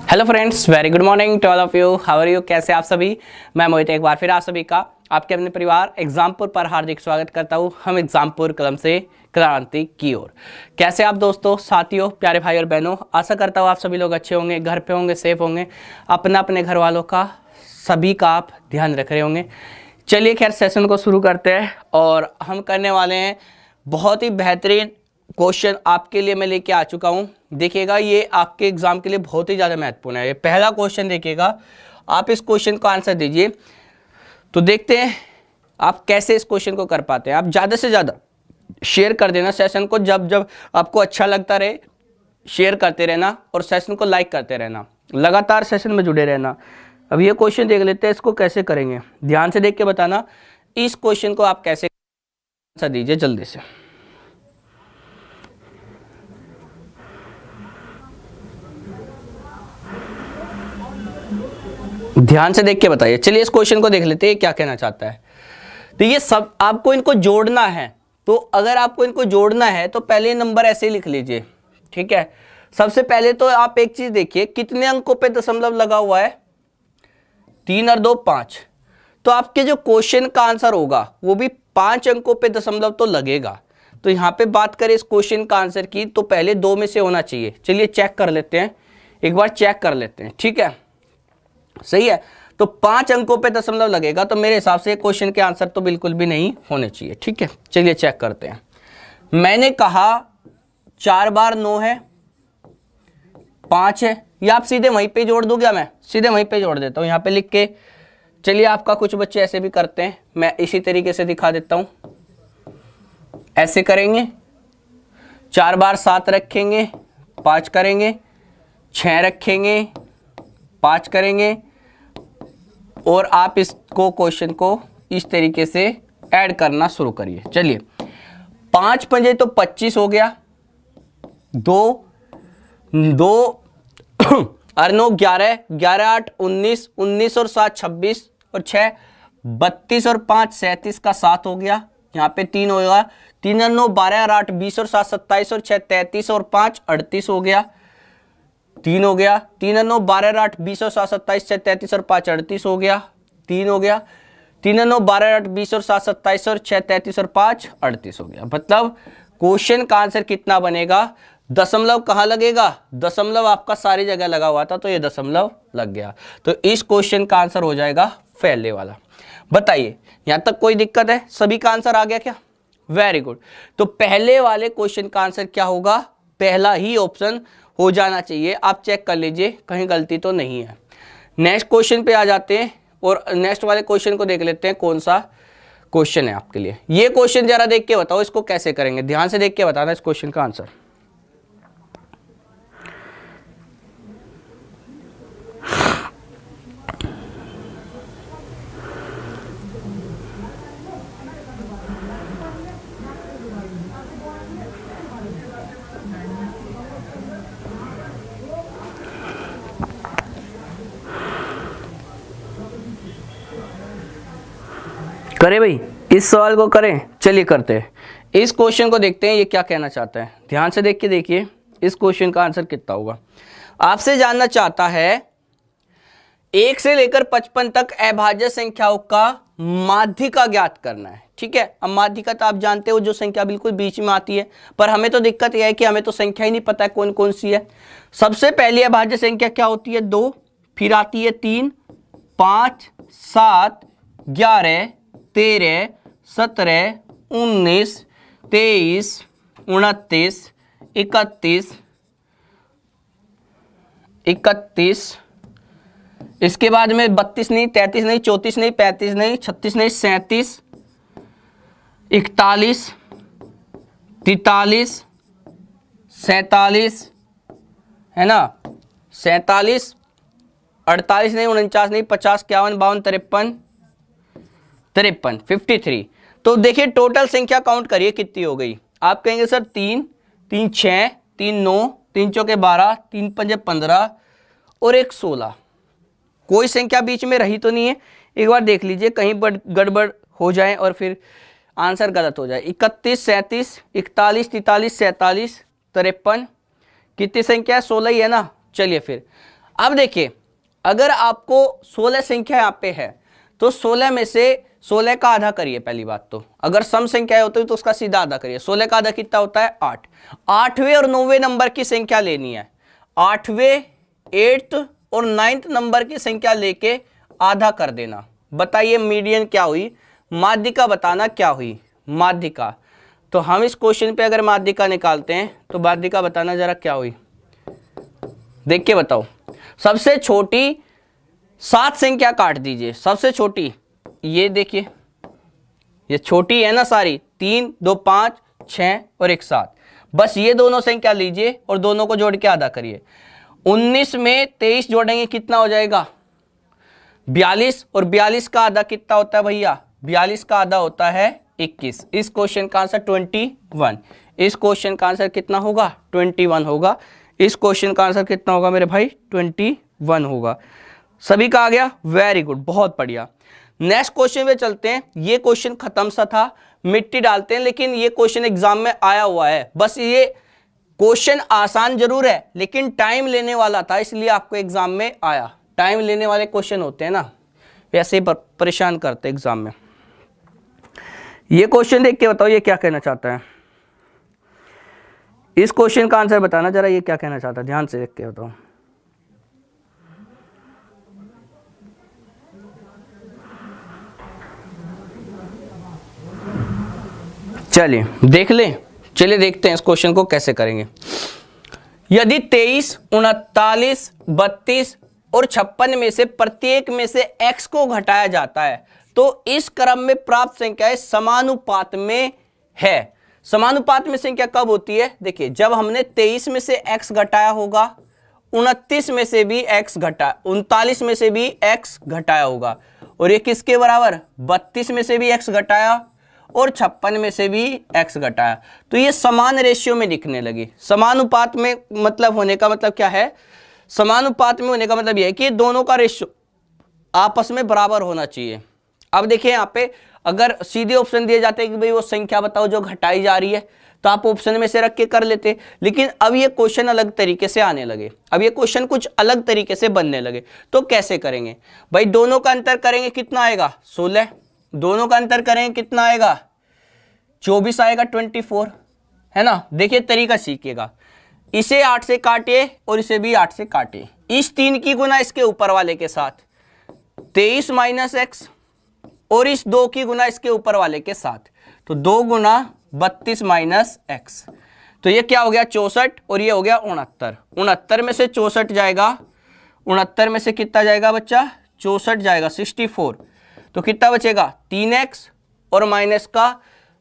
Hello friends, very good morning to all of you. How are you? कैसे आप सभी? मैं मोहित एक बार फिर आप सभी का आपके अपने परिवार एग्जामपुर पर हार्दिक स्वागत करता हूँ। हम एग्जामपुर कलम से क्रांति की ओर। कैसे आप दोस्तों, साथियों, प्यारे भाई और बहनों? आशा करता हूँ आप सभी लोग अच्छे होंगे, घर पे होंगे, सेफ होंगे, अपने घर वालों का, सभी का आप ध्यान रख रहे होंगे। चलिए खैर सेशन को शुरू करते हैं और हम करने वाले हैं बहुत ही बेहतरीन क्वेश्चन आपके लिए मैं लेके आ चुका हूं। देखिएगा, ये आपके एग्जाम के लिए बहुत ही ज़्यादा महत्वपूर्ण है। ये पहला क्वेश्चन देखिएगा, आप इस क्वेश्चन को आंसर दीजिए। तो देखते हैं आप कैसे इस क्वेश्चन को कर पाते हैं। आप ज़्यादा से ज़्यादा शेयर कर देना सेशन को, जब जब आपको अच्छा लगता रहे शेयर करते रहना और सेशन को लाइक करते रहना, लगातार सेशन में जुड़े रहना। अब ये क्वेश्चन देख लेते हैं, इसको कैसे करेंगे, ध्यान से देख के बताना। इस क्वेश्चन को आप कैसे आंसर दीजिए जल्दी से। ध्यान से देख के बताइए। चलिए इस क्वेश्चन को देख लेते हैं क्या कहना चाहता है। तो ये सब आपको इनको जोड़ना है। तो अगर आपको इनको जोड़ना है तो पहले नंबर ऐसे ही लिख लीजिए, ठीक है। सबसे पहले तो आप एक चीज देखिए, कितने अंकों पे दशमलव लगा हुआ है? 3 और 2 5। तो आपके जो क्वेश्चन का आंसर होगा वो भी 5 अंकों पे दशमलव तो लगेगा। तो यहाँ पे बात करें इस क्वेश्चन का आंसर की, तो पहले 2 में से होना चाहिए। चलिए चेक कर लेते हैं, एक बार चेक कर लेते हैं, ठीक है। सही है, तो 5 अंकों पे दशमलव लगेगा, तो मेरे हिसाब से क्वेश्चन के आंसर तो बिल्कुल भी नहीं होने चाहिए, ठीक है। चलिए चेक करते हैं। मैंने कहा 4 बार 9 है, 5 है, या आप सीधे वहीं पे जोड़ दूं क्या? मैं सीधे वहीं पे जोड़ देता हूं यहाँ पे लिख के। चलिए, आपका कुछ बच्चे ऐसे भी करते हैं, मैं इसी तरीके से दिखा देता हूं। ऐसे करेंगे, 4 बार 7 रखेंगे, 5 करेंगे, 6 रखेंगे, 5 करेंगे, और आप इसको क्वेश्चन को इस तरीके से ऐड करना शुरू करिए। चलिए, 5 पंजे तो 25 हो गया, 2 और 9 11, 11 8 19, 19 और 7 26 और 6 32 और 5 37 का 7 हो गया। यहाँ पे 3 होगा, 3 और 9 12 और 8 20 और 7 27 और 6 33 और 5 38 हो गया। 3 हो गया, 3 और 9 12 और 8 20 और 7 27 6 33 और 5 38 हो गया। 3 हो गया, 3 और 9 12 और 8 20 और 7 27 और 6 33 और 5 38 हो गया। मतलब क्वेश्चन का आंसर कितना बनेगा? दशमलव कहाँ लगेगा? दशमलव आपका सारी जगह लगा हुआ था, तो ये दशमलव लग गया। तो इस क्वेश्चन का आंसर हो जाएगा पहले वाला। बताइए, यहां तक कोई दिक्कत है? सभी का आंसर आ गया क्या? Very good. तो पहले वाले क्वेश्चन का आंसर क्या होगा? पहला ही ऑप्शन हो जाना चाहिए। आप चेक कर लीजिए कहीं गलती तो नहीं है। नेक्स्ट क्वेश्चन पे आ जाते हैं और नेक्स्ट वाले क्वेश्चन को देख लेते हैं कौन सा क्वेश्चन है आपके लिए। ये क्वेश्चन जरा देख के बताओ, इसको कैसे करेंगे, ध्यान से देख के बताना इस क्वेश्चन का आंसर। करें भाई, इस सवाल को करें। चलिए करते हैं, इस क्वेश्चन को देखते हैं ये क्या कहना चाहता है। ध्यान से देख के देखिए इस क्वेश्चन का आंसर कितना होगा। आपसे जानना चाहता है 1 से लेकर 55 तक अभाज्य संख्याओं का माध्यिका ज्ञात करना है, ठीक है। अब माध्यिका तो आप जानते हो, जो संख्या बिल्कुल बीच में आती है, पर हमें तो दिक्कत यह है कि हमें तो संख्या ही नहीं पता है कौन कौन सी है। सबसे पहली अभाज्य संख्या क्या होती है? 2, फिर आती है 3, 5 7 11 13 17 19 23 29 31 31। इसके बाद में 32 नहीं, 33 नहीं, 34 नहीं, 35 नहीं, 36 नहीं, 37 41 43 47, है ना, 47 48 नहीं, 49 नहीं, 50 51 52 53 53। तो देखिए टोटल संख्या काउंट करिए कितनी हो गई। आप कहेंगे सर 3 3 6 3 9 3 चौके 12 3 पंजे 15 और 1 16। कोई संख्या बीच में रही तो नहीं है? एक बार देख लीजिए कहीं गड़बड़ हो जाए और फिर आंसर गलत हो जाए। 31 37 41 43 47 53 कितनी संख्या है? 16 ही है ना। चलिए फिर अब देखिए, अगर आपको 16 संख्या यहाँ पे है तो 16 में से 16 का आधा करिए। पहली बात तो अगर सम संख्या होती है तो उसका सीधा आधा करिए। 16 का आधा कितना होता है? 8। 8वें और 9वें नंबर की संख्या लेनी है। 8वें, 8th और 9th नंबर की संख्या लेके आधा कर देना। बताइए मीडियन क्या हुई? माध्यिका बताना क्या हुई? माध्यिका। तो हम इस क्वेश्चन पे अगर माध्यिका निकालते हैं तो माध्यिका बताना जरा क्या हुई, देख के बताओ। सबसे छोटी 7 संख्या काट दीजिए। सबसे छोटी ये देखिए, ये छोटी है ना सारी, 3, 2, 5, 6 और 1, 7। बस ये दोनों संख्या लीजिए और दोनों को जोड़ के आधा करिए। 19 में 23 जोड़ेंगे कितना हो जाएगा? 42। और 42 का आधा कितना होता है भैया? 42 का आधा होता है 21। इस क्वेश्चन का आंसर 21। इस क्वेश्चन का आंसर कितना होगा? 21 होगा। इस क्वेश्चन का आंसर कितना होगा मेरे भाई? 21 होगा। सभी का आ गया? वेरी गुड, बहुत बढ़िया। नेक्स्ट क्वेश्चन पे चलते हैं। ये क्वेश्चन खत्म सा था, मिट्टी डालते हैं, लेकिन ये क्वेश्चन एग्जाम में आया हुआ है। बस ये क्वेश्चन आसान जरूर है लेकिन टाइम लेने वाला था, इसलिए आपको एग्जाम में आया। टाइम लेने वाले क्वेश्चन होते हैं ना, वैसे ही परेशान करते एग्जाम में। ये क्वेश्चन देख के बताओ ये क्या कहना चाहता है। इस क्वेश्चन का आंसर बताना जरा, ये क्या कहना चाहता है, ध्यान से देख के बताओ। चलिए देख लें। चलिए देखते हैं इस क्वेश्चन को कैसे करेंगे। यदि 23, 39, 32 और 56 में से प्रत्येक में से x को घटाया जाता है तो इस क्रम में प्राप्त संख्याएं समानुपात में है। समानुपात में संख्या कब होती है? देखिए, जब हमने 23 में से x घटाया होगा, 29 में से भी x घटा, 39 में से भी x घटाया होगा, और ये किसके बराबर? 32 में से भी x घटाया और 56 में से भी x घटाया, तो ये समान रेशियो में दिखने लगी। समानुपात में मतलब होने का मतलब क्या है? समानुपात में होने का मतलब यह है कि दोनों का रेशियो आपस में बराबर होना चाहिए। अब देखिए यहाँ पे अगर सीधे ऑप्शन दिए जाते हैं कि भाई वो संख्या बताओ जो घटाई जा रही है, तो आप ऑप्शन में से रख के कर लेते। लेकिन अब ये क्वेश्चन अलग तरीके से आने लगे, अब ये क्वेश्चन कुछ अलग तरीके से बनने लगे। तो कैसे करेंगे भाई? दोनों का अंतर करेंगे, कितना आएगा? 16। दोनों का अंतर करेंगे, कितना आएगा? 24 आएगा, 24, है ना। देखिए तरीका सीखिएगा। इसे 8 से काटिए और इसे भी 8 से काटिए। इस 3 की गुना इसके ऊपर वाले के साथ 23 माइनस एक्स, और इस 2 की गुना इसके ऊपर वाले के साथ, तो 2 गुना 32 माइनस एक्स, तो ये क्या हो गया? 64, और ये हो गया 69। 69 में से 64 जाएगा, 69 में से कितना जाएगा बच्चा? 64 जाएगा, 64। तो कितना बचेगा? 3x और माइनस का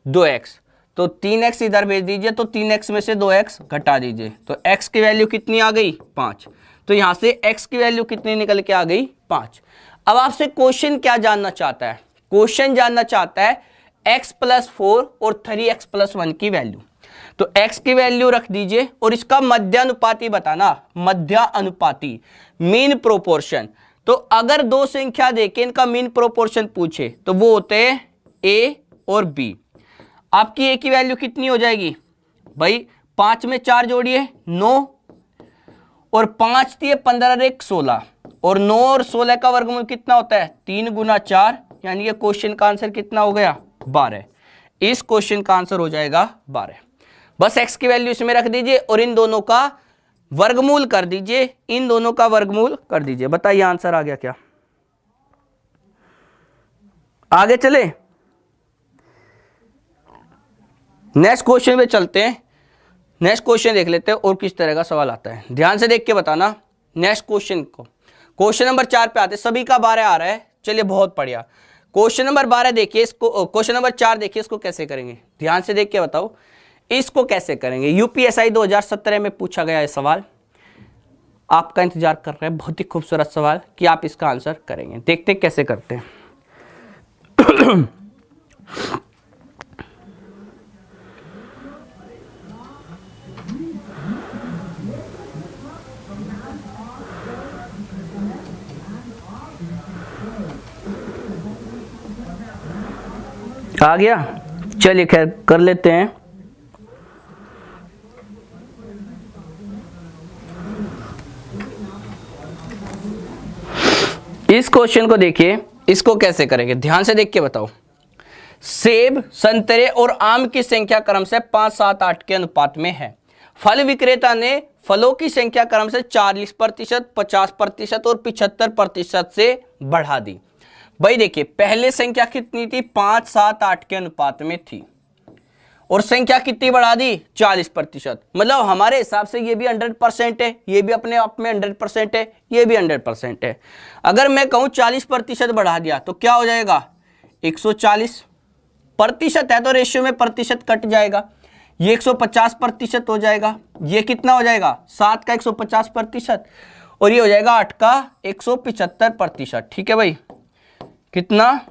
2x, तो 3x इधर भेज दीजिए, तो 3x में से 2x घटा दीजिए, तो x की वैल्यू कितनी आ गई? 5। तो यहां से x की वैल्यू कितनी निकल के आ गई? 5। अब आपसे क्वेश्चन क्या जानना चाहता है? क्वेश्चन जानना चाहता है x + 4 और 3x + 1 की वैल्यू। तो x की वैल्यू रख दीजिए और इसका मध्यानुपाती बताना, मध्यानुपाती, मीन प्रोपोर्शन। तो अगर दो संख्या देके इनका मीन प्रोपोर्शन पूछे तो वो होते हैं a और b। आपकी a की वैल्यू कितनी हो जाएगी भाई? 5 में 4 जोड़िए 9, और 5 दिए 15 1 16, और 9 और 16 का वर्गमूल कितना होता है? 3 गुना 4, यानी ये क्वेश्चन का आंसर कितना हो गया? 12। इस क्वेश्चन का आंसर हो जाएगा 12। बस x की वैल्यू इसमें रख दीजिए और इन दोनों का वर्गमूल कर दीजिए, इन दोनों का वर्गमूल कर दीजिए। बताइए आंसर आ गया क्या? आगे चले, नेक्स्ट क्वेश्चन पे चलते हैं। नेक्स्ट क्वेश्चन देख लेते हैं और किस तरह का सवाल आता है, ध्यान से देख के बताना नेक्स्ट क्वेश्चन को। क्वेश्चन नंबर 4 पे आते हैं, सभी का 12 आ रहा है। चलिए बहुत बढ़िया। क्वेश्चन नंबर 12 देखिए, इसको क्वेश्चन नंबर 4 देखिए, इसको कैसे करेंगे ध्यान से देख के बताओ। इसको कैसे करेंगे? यूपीएसआई 2017 में पूछा गया है सवाल, आपका इंतजार कर रहे हैं। बहुत ही खूबसूरत सवाल कि आप इसका आंसर करेंगे। देखते कैसे करते हैं। आ गया? चलिए खैर कर लेते हैं। इस क्वेश्चन को देखिए, इसको कैसे करेंगे ध्यान से देख के बताओ। सेब, संतरे और आम की संख्या क्रम से 5, 7, 8 के अनुपात में है। फल विक्रेता ने फलों की संख्या क्रम से 40%, 50% और 75% से बढ़ा दी। भाई देखिए, पहले संख्या कितनी थी? 5, 7, 8 के अनुपात में थी और संख्या कितनी बढ़ा दी? 40%। मतलब हमारे हिसाब से ये भी 100% है, ये भी अपने आप में 100% है, ये भी 100% है। अगर मैं कहूँ 40% बढ़ा दिया तो क्या हो जाएगा? 140 प्रतिशत है तो रेशियो में प्रतिशत कट जाएगा, ये 150% हो जाएगा। ये कितना हो जाएगा? 7 का 150% और ये हो जाएगा 8 का 175%। ठीक है भाई, कितना?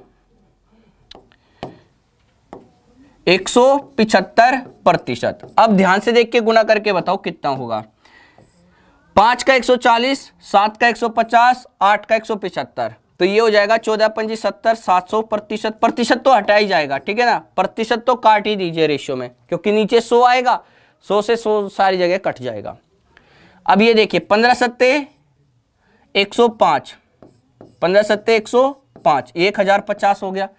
175%। अब ध्यान से देख के गुना करके बताओ कितना होगा। 5 का 140, 7 का 150, 8 का 175, तो ये हो जाएगा 14 पंजी 70, 700%। प्रतिशत तो हटा ही जाएगा, ठीक है ना, प्रतिशत तो काट ही दीजिए रेशियो में, क्योंकि नीचे 100 आएगा, 100 से 100 सारी जगह कट जाएगा। अब ये देखिए 15 सत्ते 105, 15 सत्ते 105, 1050 हो गया।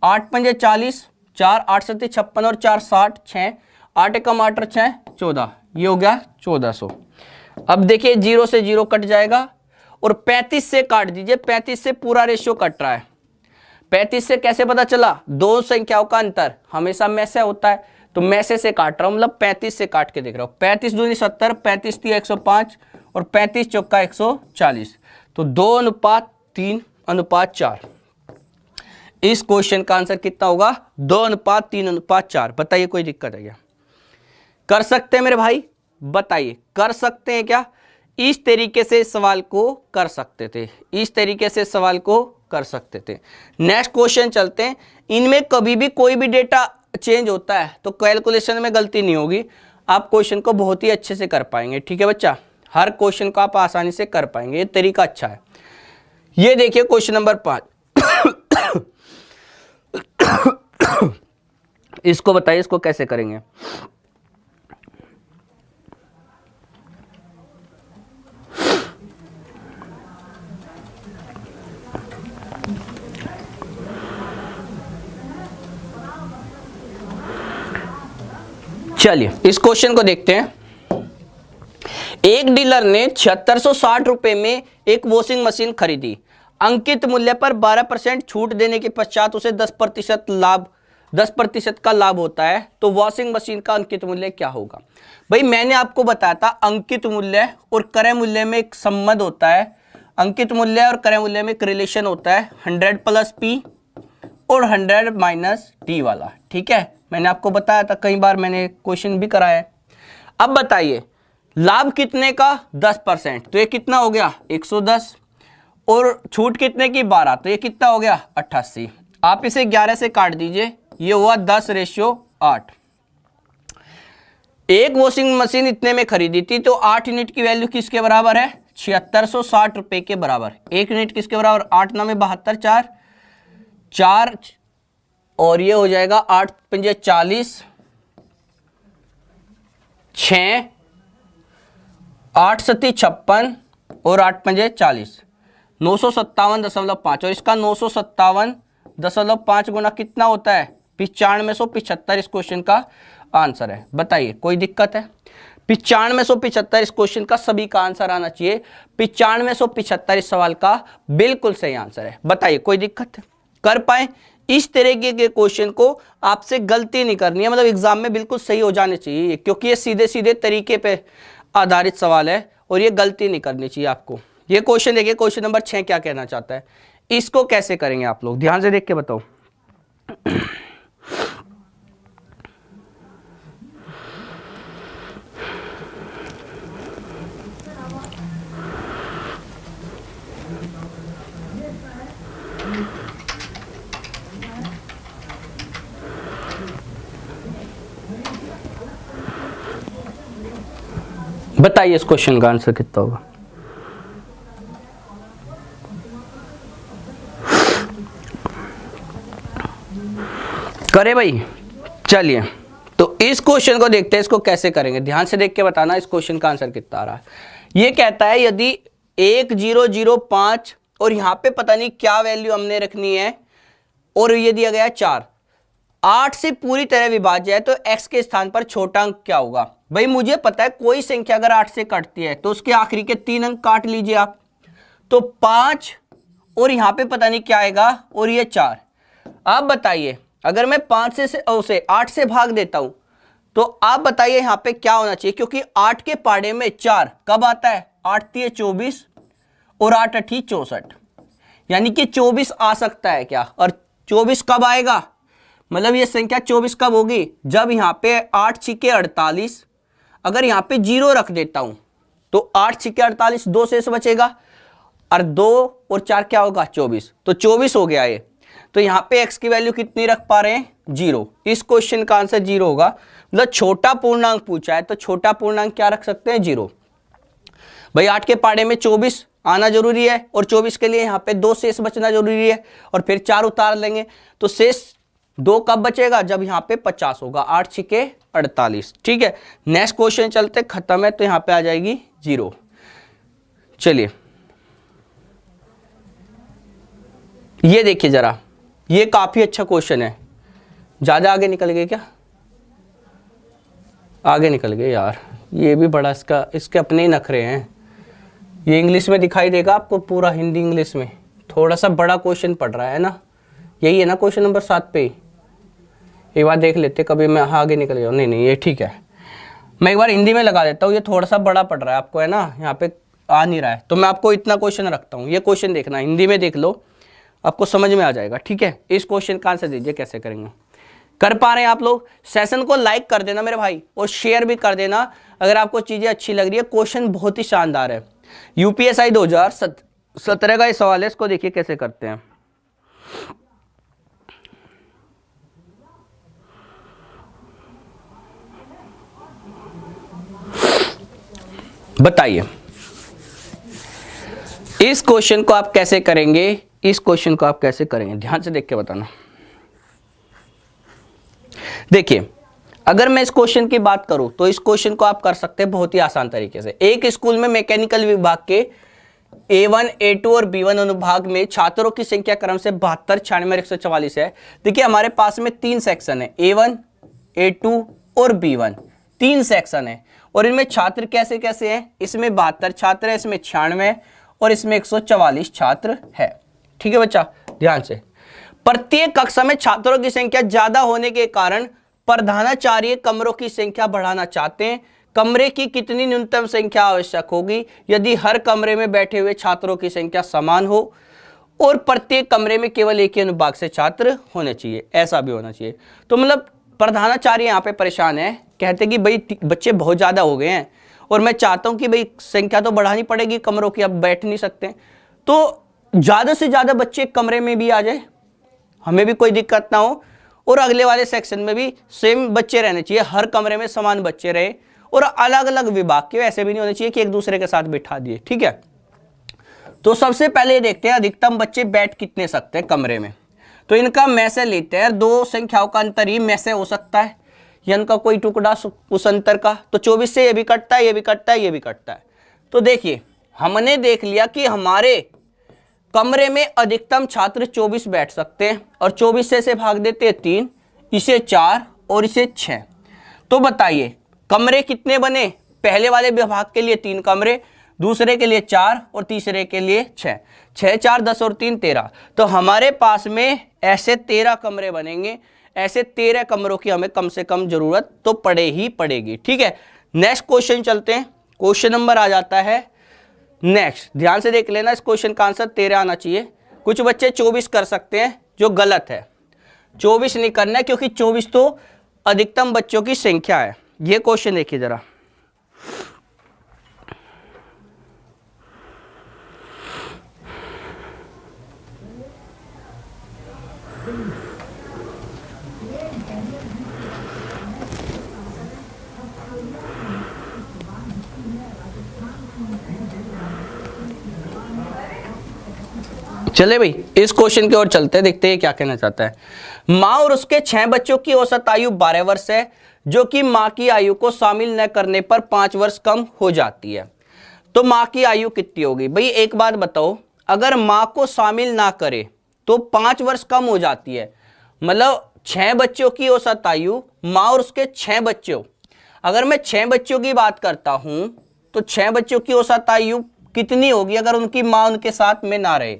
8 पंजे 40, 4 8 सत्ते 56 और 4 60, 6 8 एकम 8 और 6 14, ये हो गया 1400। अब देखिए 0 से 0 कट जाएगा और 35 से काट दीजिए, 35 से पूरा रेशियो कट रहा है। 35 से कैसे पता चला? दो संख्याओं का अंतर हमेशा में से होता है, तो मैं से काट रहा हूं, मतलब 35 से काट के देख रहा हूं। 35 दूनी 70, 35 3 105 और 35 चौका 140, तो 2:3:4। इस क्वेश्चन का आंसर कितना होगा? 2:3:4। बताइए कोई दिक्कत है क्या? कर सकते हैं मेरे भाई? बताइए कर सकते हैं क्या? इस तरीके से सवाल को कर सकते थे, इस तरीके से सवाल को कर सकते थे। नेक्स्ट क्वेश्चन चलते हैं। इनमें कभी भी कोई भी डेटा चेंज होता है तो कैलकुलेशन में गलती नहीं होगी, आप क्वेश्चन को बहुत ही अच्छे से कर पाएंगे। ठीक है बच्चा, हर क्वेश्चन को आप आसानी से कर पाएंगे, ये तरीका अच्छा है। ये देखिए क्वेश्चन नंबर 5। इसको बताइए, इसको कैसे करेंगे? चलिए इस क्वेश्चन को देखते हैं। एक डीलर ने 7660 रुपए में एक वॉशिंग मशीन खरीदी। अंकित मूल्य पर 12% छूट देने के पश्चात उसे 10% का लाभ होता है, तो वॉशिंग मशीन का अंकित मूल्य क्या होगा? भाई मैंने आपको बताया था अंकित मूल्य और क्रय मूल्य में एक संबंध होता है। अंकित मूल्य और क्रय मूल्य में एक रिलेशन होता है 100 + P और 100 - D वाला। ठीक है, मैंने आपको बताया था, कई बार मैंने क्वेश्चन भी कराया है। अब बताइए लाभ कितने का? 10%, तो ये कितना हो गया? 110, और छूट कितने की? 12, तो ये कितना हो गया? 88। आप इसे 11 से काट दीजिए, ये हुआ 10:8। एक वॉशिंग मशीन इतने में खरीदी थी, तो 8 यूनिट की वैल्यू किसके बराबर है? 7660 रुपए के बराबर। 1 यूनिट किसके बराबर? 8 9 में 72, 4 और ये हो जाएगा 8 पंजे 40, 6 8 सत्ती 56 और 8 पंजे 40, 957.5, और इसका 957.5 गुना कितना होता है? 9575। इस क्वेश्चन का आंसर है। बताइए कोई दिक्कत है? 9575 इस क्वेश्चन का सभी का आंसर आना चाहिए। 9575 इस सवाल का बिल्कुल सही आंसर है। बताइए कोई दिक्कत है? कर पाए? इस तरीके के क्वेश्चन को आपसे गलती नहीं करनी है, मतलब एग्जाम में बिल्कुल सही हो जाने चाहिए, क्योंकि ये सीधे सीधे तरीके पे आधारित सवाल है और ये गलती नहीं करनी चाहिए आपको। ये क्वेश्चन देखिए, क्वेश्चन नंबर 6 क्या कहना चाहता है, इसको कैसे करेंगे आप लोग? ध्यान से देख के बताओ। बताइए इस क्वेश्चन का आंसर कितना होगा? करे भाई? चलिए तो इस क्वेश्चन को देखते हैं, इसको कैसे करेंगे, ध्यान से देख के बताना इस क्वेश्चन का आंसर कितना आ रहा है। ये कहता है यदि 1005 और यहाँ पे पता नहीं क्या वैल्यू हमने रखनी है, और ये दिया गया है 4। 8 से पूरी तरह विभाज्य है तो x के स्थान पर छोटा अंक क्या होगा? भाई मुझे पता है कोई संख्या अगर 8 से कटती है तो उसके आखिरी के 3 अंक काट लीजिए आप, तो 5 और यहाँ पे पता नहीं क्या आएगा और ये 4। आप बताइए अगर मैं 5 से उसे 8 से भाग देता हूं तो आप बताइए यहाँ पे क्या होना चाहिए, क्योंकि 8 के पाड़े में 4 कब आता है? 8 3 24 और 8 8 64, यानी कि 24 आ सकता है क्या? और 24 कब आएगा? मतलब ये संख्या 24 कब होगी? जब यहाँ पे 8 छिके 48, अगर यहाँ पे 0 रख देता हूं तो 8 छिके 48, 2 शेष बचेगा, और 2 और 4 क्या होगा? 24, तो 24 हो गया ये। तो यहाँ पे x की वैल्यू कितनी रख पा रहे हैं? 0। इस क्वेश्चन का आंसर 0 होगा। मतलब छोटा पूर्णांक पूछा है तो छोटा पूर्णांक क्या रख सकते हैं? 0। भाई 8 के पाड़े में 24 आना जरूरी है, और 24 के लिए यहाँ पे 2 शेष बचना जरूरी है, और फिर 4 उतार लेंगे तो शेष 2 कब बचेगा? जब यहाँ पे 50 होगा। 8 छिके 48। ठीक है, नेक्स्ट क्वेश्चन चलते, खत्म है तो यहाँ पे आ जाएगी 0। चलिए ये देखिए जरा, ये काफी अच्छा क्वेश्चन है। ज्यादा आगे निकल गए क्या? आगे निकल गए यार, ये भी बड़ा इसके अपने ही नखरे हैं। ये इंग्लिश में दिखाई देगा आपको, पूरा हिंदी इंग्लिश में। थोड़ा सा बड़ा क्वेश्चन पड़ रहा है ना, यही है ना क्वेश्चन नंबर 7 पे। एक बार देख लेते, कभी मैं आगे निकल गया। नहीं ये ठीक है, मैं एक बार हिंदी में लगा देता हूँ। ये थोड़ा सा बड़ा पड़ रहा है आपको, है ना, यहाँ पे आ नहीं रहा है, तो मैं आपको इतना क्वेश्चन रखता हूँ। ये क्वेश्चन देखना, हिंदी में देख लो, आपको समझ में आ जाएगा। ठीक है, इस क्वेश्चन का आंसर दीजिए कैसे करेंगे। कर पा रहे हैं आप लोग? सेशन को लाइक कर देना मेरे भाई, और शेयर भी कर देना अगर आपको चीजें अच्छी लग रही है। क्वेश्चन बहुत ही शानदार है। यूपीएसआई 2017 का ये सवाल है, इसको देखिए कैसे करते हैं। बताइए इस क्वेश्चन को आप कैसे करेंगे, इस क्वेश्चन को आप कैसे करेंगे, ध्यान से देख के बताना। देखिए अगर मैं इस क्वेश्चन की बात करूं तो इस क्वेश्चन को आप कर सकते हैं बहुत ही आसान तरीके से। एक स्कूल में मैकेनिकल विभाग के A1, A2 और B1 अनुभाग में छात्रों की संख्या क्रम से 72, 96 और 144 है। देखिए हमारे पास में 3 सेक्शन है, A1, A2 और B1, 3 सेक्शन है, और इनमें छात्र कैसे कैसे हैं? इसमें 72 छात्र है, इसमें 96 और इसमें 144 छात्र है। ठीक है बच्चा, ध्यान से। प्रत्येक कक्षा में छात्रों की संख्या ज्यादा होने के कारण प्रधानाचार्य कमरों की संख्या बढ़ाना चाहते हैं। कमरे की कितनी न्यूनतम संख्या आवश्यक होगी यदि हर कमरे में बैठे हुए छात्रों की संख्या समान हो और प्रत्येक कमरे में केवल एक ही अनुभाग से छात्र होने चाहिए? ऐसा भी होना चाहिए। तो मतलब प्रधानाचार्य यहाँ पे परेशान है, कहते कि भाई बच्चे बहुत ज्यादा हो गए हैं और मैं चाहता हूं कि भाई संख्या तो बढ़ानी पड़ेगी कमरों की, अब बैठ नहीं सकते, तो ज्यादा से ज्यादा बच्चे कमरे में भी आ जाए, हमें भी कोई दिक्कत ना हो, और अगले वाले सेक्शन में भी सेम बच्चे रहने चाहिए, हर कमरे में समान बच्चे रहे, और अलग अलग विभाग के ऐसे भी नहीं होने चाहिए कि एक दूसरे के साथ बिठा दिए। ठीक है, तो सबसे पहले देखते हैं अधिकतम बच्चे बैठ कितने सकते हैं कमरे में। तो इनका में से लेते हैं, 2 संख्याओं का अंतर ही में से हो सकता है, इनका कोई टुकड़ा उस अंतर का, तो 24 से ये भी कटता है, ये भी कटता है, ये भी कटता है। तो देखिए हमने देख लिया कि हमारे कमरे में अधिकतम छात्र 24 बैठ सकते हैं, और 24 से इसे भाग देते हैं 3, इसे 4 और इसे 6। तो बताइए कमरे कितने बने? पहले वाले विभाग के लिए 3 कमरे, दूसरे के लिए 4 और तीसरे के लिए 6। 6 4 10 और 3 13। तो हमारे पास में ऐसे 13 कमरे बनेंगे। ऐसे 13 कमरों की हमें कम से कम जरूरत तो पड़े ही पड़ेगी। ठीक है, नेक्स्ट क्वेश्चन चलते हैं। क्वेश्चन नंबर आ जाता है नेक्स्ट, ध्यान से देख लेना, इस क्वेश्चन का आंसर 13 आना चाहिए। कुछ बच्चे 24 कर सकते हैं, जो गलत है। 24 नहीं करना है क्योंकि 24 तो अधिकतम बच्चों की संख्या है। ये क्वेश्चन देखिए जरा, चले भाई इस क्वेश्चन की ओर चलते हैं, देखते हैं क्या कहना चाहता है। माँ और उसके 6 बच्चों की औसत आयु 12 वर्ष है, जो कि माँ की आयु को शामिल न करने पर 5 वर्ष कम हो जाती है। तो माँ की आयु कितनी होगी? भाई एक बात बताओ, अगर माँ को शामिल ना करे तो 5 वर्ष कम हो जाती है। मतलब 6 बच्चों की औसत आयु, माँ और उसके 6 बच्चों, अगर मैं 6 बच्चों की बात करता हूं तो 6 बच्चों की औसत आयु कितनी होगी अगर उनकी माँ उनके साथ में ना रहे?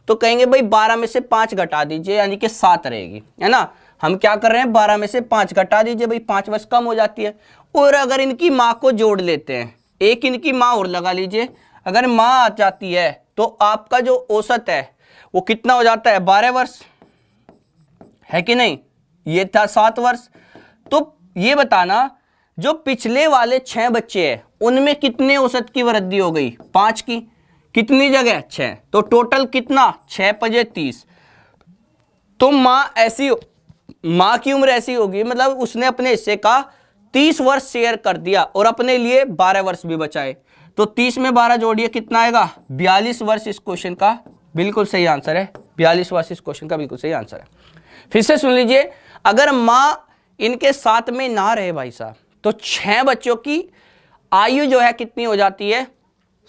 तो कहेंगे भाई 12 में से 5 घटा दीजिए, यानी कि 7 रहेगी, है ना। हम क्या कर रहे हैं, 12 में से 5 घटा दीजिए, भाई 5 वर्ष कम हो जाती है। और अगर इनकी माँ को जोड़ लेते हैं, एक इनकी माँ और लगा लीजिए, अगर माँ आ जाती है तो आपका जो औसत है वो कितना हो जाता है, 12 वर्ष, है कि नहीं। ये था 7 वर्ष। तो ये बताना जो पिछले वाले 6 बच्चे हैं उनमें कितने औसत की वृद्धि हो गई, 5 की, कितनी जगह 6, तो टोटल कितना, 6 पजे 30। तो माँ की उम्र ऐसी होगी, मतलब उसने अपने हिस्से का 30 वर्ष शेयर कर दिया और अपने लिए 12 वर्ष भी बचाए। तो 30 में 12 जोड़िए, कितना आएगा, 42 वर्ष इस क्वेश्चन का बिल्कुल सही आंसर है। 42 वर्ष इस क्वेश्चन का बिल्कुल सही आंसर है। फिर से सुन लीजिए, अगर माँ इनके साथ में ना रहे भाई साहब, तो 6 बच्चों की आयु जो है कितनी हो जाती है,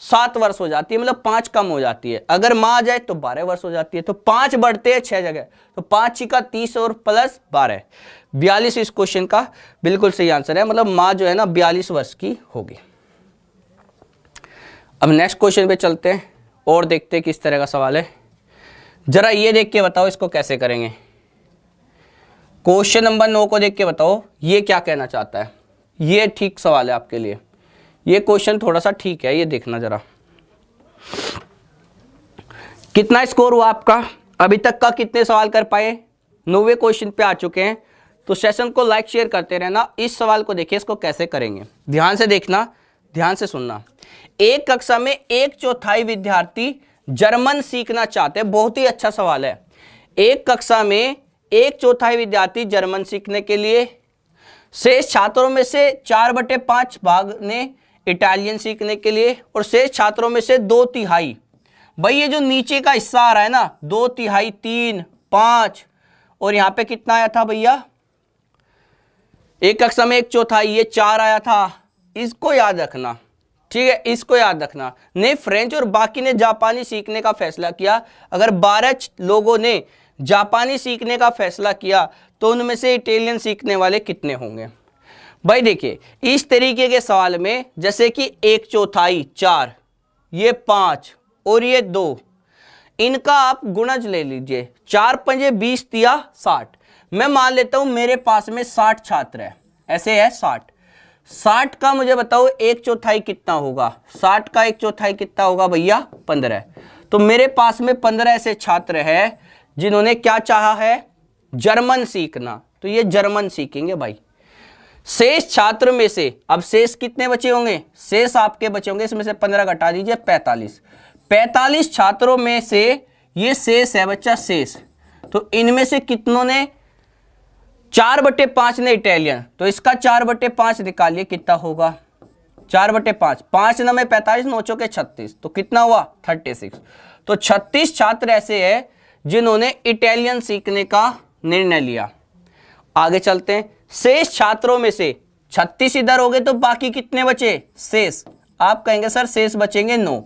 7 वर्ष हो जाती है, मतलब 5 कम हो जाती है। अगर माँ आ जाए तो 12 वर्ष हो जाती है। तो 5 बढ़ते हैं 6 जगह, तो 5 का 30 और प्लस 12, 42 इस क्वेश्चन का बिल्कुल सही आंसर है। मतलब माँ जो है ना 42 वर्ष की होगी। अब नेक्स्ट क्वेश्चन पे चलते हैं और देखते हैं किस तरह का सवाल है। जरा ये देख के बताओ इसको कैसे करेंगे। क्वेश्चन नंबर 9 को देख के बताओ ये क्या कहना चाहता है। ये ठीक सवाल है आपके लिए, ये क्वेश्चन थोड़ा सा ठीक है, ये देखना जरा। कितना स्कोर हुआ आपका, अभी तक का कितने सवाल कर पाए, 9वें क्वेश्चन पे आ चुके हैं। तो सेशन को लाइक शेयर करते रहना। इस सवाल को देखिए, इसको कैसे करेंगे, ध्यान से देखना, ध्यान से सुनना। एक कक्षा में 1/4 विद्यार्थी जर्मन सीखना चाहते हैं। बहुत ही अच्छा सवाल है। एक कक्षा में 1/4 विद्यार्थी जर्मन सीखने के लिए, शेष छात्रों में से 4/5 भाग ने इटालियन सीखने के लिए, और शेष छात्रों में से 2/3, भाई ये जो नीचे का हिस्सा आ रहा है ना, 2/3, 3, 5, और यहां पे कितना आया था भैया, एक कक्षा में 1/4, ये 4 आया था। इसको याद रखना, ठीक है, इसको याद रखना। ने फ्रेंच और बाकी ने जापानी सीखने का फैसला किया। अगर 12 लोगों ने जापानी सीखने का फैसला किया तो उनमें से इटालियन सीखने वाले कितने होंगे। भाई देखिए, इस तरीके के सवाल में जैसे कि 1/4, 4, ये 5 और ये 2, इनका आप गुणज ले लीजिए। 4 पंजे 20 दिया 60। मैं मान लेता हूं मेरे पास में 60 छात्र है, ऐसे है 60 का मुझे बताओ 1/4 कितना होगा। 60 का 1/4 कितना होगा भैया, 15। तो मेरे पास में 15 ऐसे छात्र है जिन्होंने क्या चाहा है, जर्मन सीखना। तो ये जर्मन सीखेंगे भाई। शेष छात्र में से अब शेष कितने बचे होंगे, शेष आपके बचे होंगे, इसमें से 15 घटा दीजिए, 45 छात्रों में से ये शेष है बच्चा, शेष। तो इनमें से कितनों ने, 4/5 ने इटालियन, तो इसका 4/5 निकालिए कितना होगा, 4/5, 5 9 में 45, 9 चौके 36, तो कितना हुआ 36। तो 36 छात्र ऐसे हैं जिन्होंने इटालियन सीखने का निर्णय लिया। आगे चलते हैं। शेष छात्रों में से 36 इधर हो गए, तो बाकी कितने बचे, शेष। आप कहेंगे सर शेष बचेंगे 9।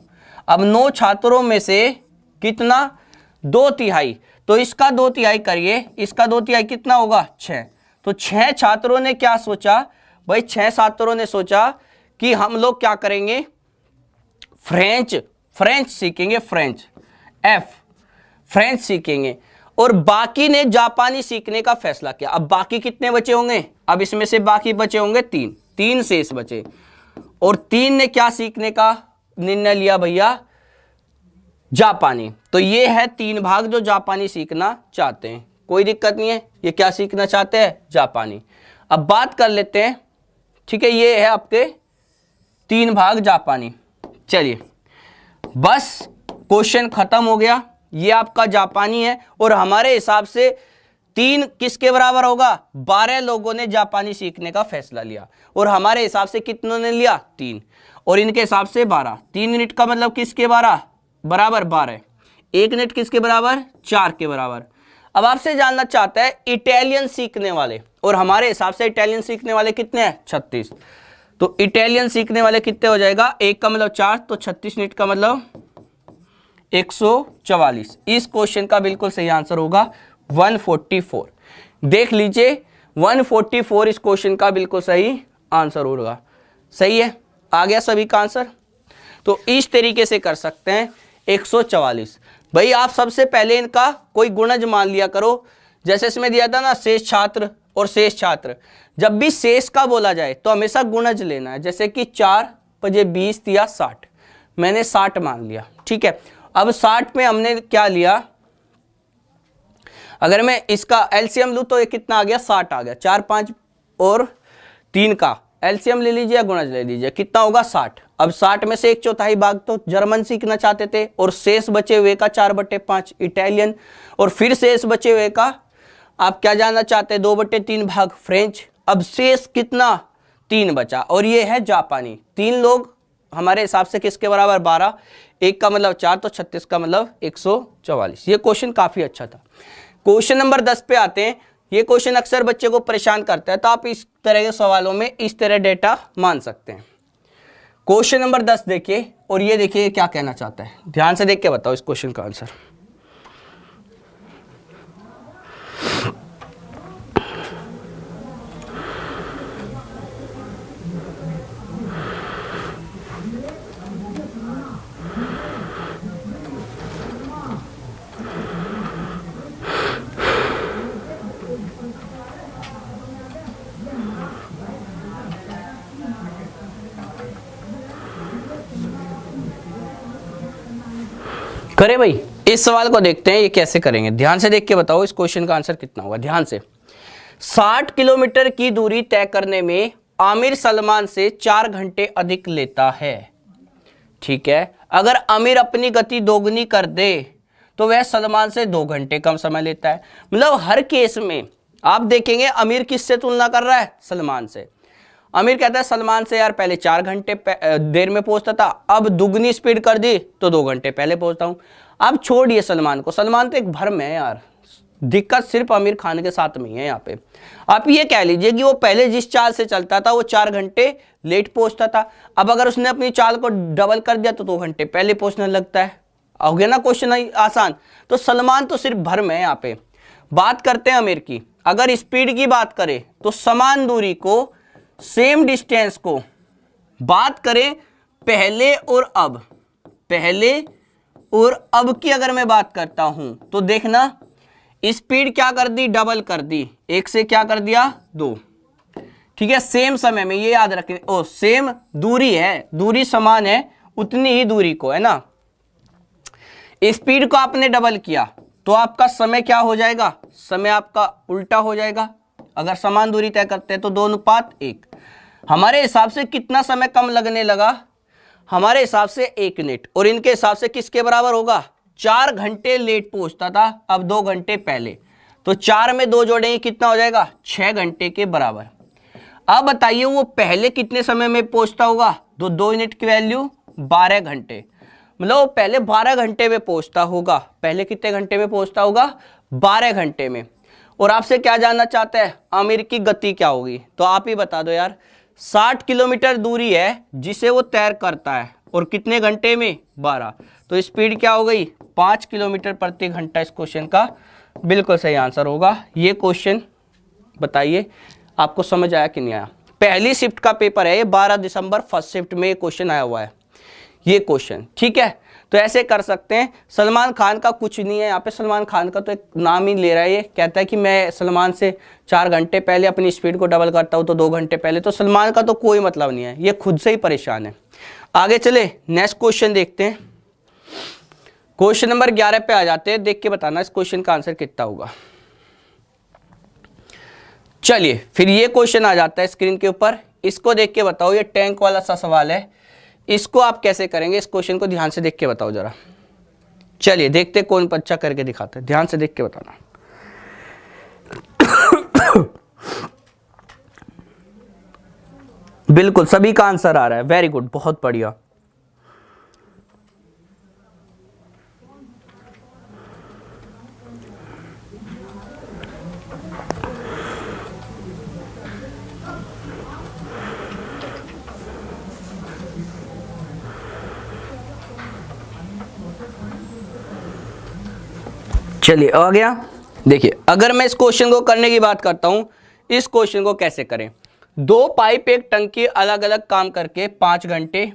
अब 9 छात्रों में से कितना, 2/3, तो इसका 2/3 करिए, इसका 2/3 कितना होगा, 6। तो 6 छात्रों ने क्या सोचा भाई, 6 छात्रों ने सोचा कि हम लोग क्या करेंगे, फ्रेंच सीखेंगे, फ्रेंच सीखेंगे, और बाकी ने जापानी सीखने का फैसला किया। अब बाकी कितने बचे होंगे, अब इसमें से बाकी बचे होंगे 3 शेष बचे, और 3 ने क्या सीखने का निर्णय लिया भैया, जापानी। तो ये है 3 भाग जो जापानी सीखना चाहते हैं, कोई दिक्कत नहीं है। ये क्या सीखना चाहते हैं, जापानी। अब बात कर लेते हैं, ठीक है, ये है आपके 3 भाग जापानी। चलिए बस क्वेश्चन खत्म हो गया। ये आपका जापानी है, और हमारे हिसाब से 3 किसके बराबर होगा, 12 लोगों ने जापानी सीखने का फैसला लिया, और हमारे हिसाब से कितनों ने लिया, 3, और इनके हिसाब से 12। 3 यूनिट का मतलब किसके बराबर 12, 1 यूनिट किसके बराबर, 4 के बराबर। अब आपसे जानना चाहता है इटालियन सीखने वाले, और हमारे हिसाब से इटालियन सीखने वाले कितने हैं, 36। तो इटालियन सीखने वाले कितने हो जाएगा, 1 का मतलब 4, तो 36 यूनिट का मतलब 144। इस क्वेश्चन का बिल्कुल सही आंसर होगा 144। देख लीजिए 144 इस क्वेश्चन का बिल्कुल सही आंसर होगा। सही है, आ गया सभी का आंसर। तो इस तरीके से कर सकते हैं 144। भाई आप सबसे पहले इनका कोई गुणज मान लिया करो। जैसे इसमें दिया था ना शेष छात्र और शेष छात्र, जब भी शेष का बोला जाए तो हमेशा गुणज लेना है। जैसे कि 4 × 20 या 60, मैंने 60 मान लिया, ठीक है। अब 60 में हमने क्या लिया, अगर मैं इसका एलसीएम लूं तो ये कितना आ गया, 60 आ गया। 4, 5 और 3 का एलसीएम ले लीजिए या गुणज ले लीजिए, कितना होगा 60। अब 60 में से 1/4 भाग तो जर्मन सीखना चाहते थे, और शेष बचे हुए का 4/5 इटालियन, और फिर शेष बचे हुए का आप क्या जानना चाहते हैं, 2/3 भाग फ्रेंच। अब शेष कितना, 3 बचा, और ये है जापानी। 3 लोग हमारे हिसाब से किसके बराबर, 12, 1 का मतलब 4, तो 36 का मतलब 144। ये क्वेश्चन काफी अच्छा था। क्वेश्चन नंबर 10 पे आते हैं। ये क्वेश्चन अक्सर बच्चे को परेशान करता है, तो आप इस तरह के सवालों में इस तरह डेटा मान सकते हैं। क्वेश्चन नंबर 10 देखिए, और ये देखिए क्या कहना चाहता है, ध्यान से देख के बताओ इस क्वेश्चन का आंसर। करें भाई, इस सवाल को देखते हैं ये कैसे करेंगे। ध्यान से देख के बताओ इस क्वेश्चन का आंसर कितना होगा। ध्यान से, 60 किलोमीटर की दूरी तय करने में आमिर सलमान से 4 घंटे अधिक लेता है, ठीक है। अगर आमिर अपनी गति दोगुनी कर दे तो वह सलमान से 2 घंटे कम समय लेता है। मतलब हर केस में आप देखेंगे आमिर किससे तुलना कर रहा है, सलमान से। आमिर कहता है सलमान से यार पहले 4 घंटे देर में पहुंचता था, अब दुगनी स्पीड कर दी तो 2 घंटे पहले पहुंचता हूं। अब छोड़िए सलमान को, सलमान तो एक भ्रम है यार, दिक्कत सिर्फ आमिर खान के साथ में ही है यहाँ पे। आप ये कह लीजिए कि वो पहले जिस चाल से चलता था वो 4 घंटे लेट पहुंचता था, अब अगर उसने अपनी चाल को डबल कर दिया तो 2 घंटे पहले पहुंचने लगता है। हो गया ना क्वेश्चन आसान। तो सलमान तो सिर्फ भ्रम है यहाँ पे। बात करते हैं आमिर की। अगर स्पीड की बात करें तो समान दूरी को, सेम डिस्टेंस को बात करें पहले और अब, पहले और अब की अगर मैं बात करता हूं तो देखना स्पीड क्या कर दी, डबल कर दी, 1 से क्या कर दिया 2, ठीक है। सेम समय में, ये याद रखें, ओ सेम दूरी है, दूरी समान है, उतनी ही दूरी को, है ना। स्पीड को आपने डबल किया तो आपका समय क्या हो जाएगा, समय आपका उल्टा हो जाएगा। अगर समान दूरी तय करते हैं तो 2:1। हमारे हिसाब से कितना समय कम लगने लगा, हमारे हिसाब से 1 मिनट, और इनके हिसाब से किसके बराबर होगा, 4 घंटे लेट पहुंचता था, अब 2 घंटे पहले, तो 4 में 2 जोड़ेंगे कितना हो जाएगा, 6 घंटे के बराबर। अब बताइए वो पहले कितने समय में पहुंचता होगा, तो 2 यूनिट की वैल्यू 12 घंटे, मतलब वो पहले 12 घंटे में पहुंचता होगा। पहले कितने घंटे में पहुंचता होगा, 12 घंटे में। और आपसे क्या जानना चाहते हैं, आमिर की गति क्या होगी, तो आप ही बता दो यार। 60 किलोमीटर दूरी है जिसे वो तय करता है, और कितने घंटे में, 12, तो स्पीड क्या हो गई, 5 किलोमीटर प्रति घंटा। इस क्वेश्चन का बिल्कुल सही आंसर होगा। ये क्वेश्चन बताइए आपको समझ आया कि नहीं आया। पहली शिफ्ट का पेपर है ये, 12 दिसंबर फर्स्ट शिफ्ट में ये क्वेश्चन आया हुआ है, ये क्वेश्चन, ठीक है। तो ऐसे कर सकते हैं। सलमान खान का कुछ नहीं है यहाँ पे, सलमान खान का तो एक नाम ही ले रहा है, ये कहता है कि मैं सलमान से 4 घंटे पहले अपनी स्पीड को डबल करता हूँ तो 2 घंटे पहले, तो सलमान का तो कोई मतलब नहीं है, ये खुद से ही परेशान है। आगे चले, नेक्स्ट क्वेश्चन देखते हैं। क्वेश्चन नंबर 11 पे आ जाते हैं, देख के बताना इस क्वेश्चन का आंसर कितना होगा। चलिए फिर ये क्वेश्चन आ जाता है स्क्रीन के ऊपर, इसको देख के बताओ। ये टैंक वाला सा सवाल है, इसको आप कैसे करेंगे, इस क्वेश्चन को ध्यान से देख के बताओ जरा। चलिए देखते कौन बच्चा करके दिखाता है, ध्यान से देख के बताना। बिल्कुल सभी का आंसर आ रहा है, वेरी गुड, बहुत बढ़िया। चलिए आ गया। देखिए अगर मैं इस क्वेश्चन को करने की बात करता हूं, इस क्वेश्चन को कैसे करें। दो पाइप एक टंकी अलग अलग काम करके 5 घंटे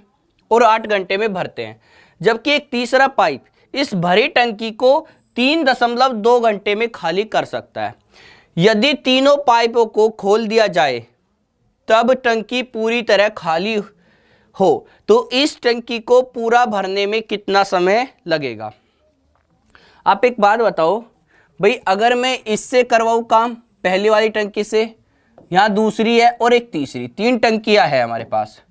और 8 घंटे में भरते हैं, जबकि एक तीसरा पाइप इस भरी टंकी को 3.2 घंटे में खाली कर सकता है। यदि तीनों पाइपों को खोल दिया जाए तब टंकी पूरी तरह खाली हो तो इस टंकी को पूरा भरने में कितना समय लगेगा। आप एक बात बताओ भाई, अगर मैं इससे करवाऊं काम पहली वाली टंकी से, यहां दूसरी है और एक तीसरी, 3 टंकियां है हमारे पास।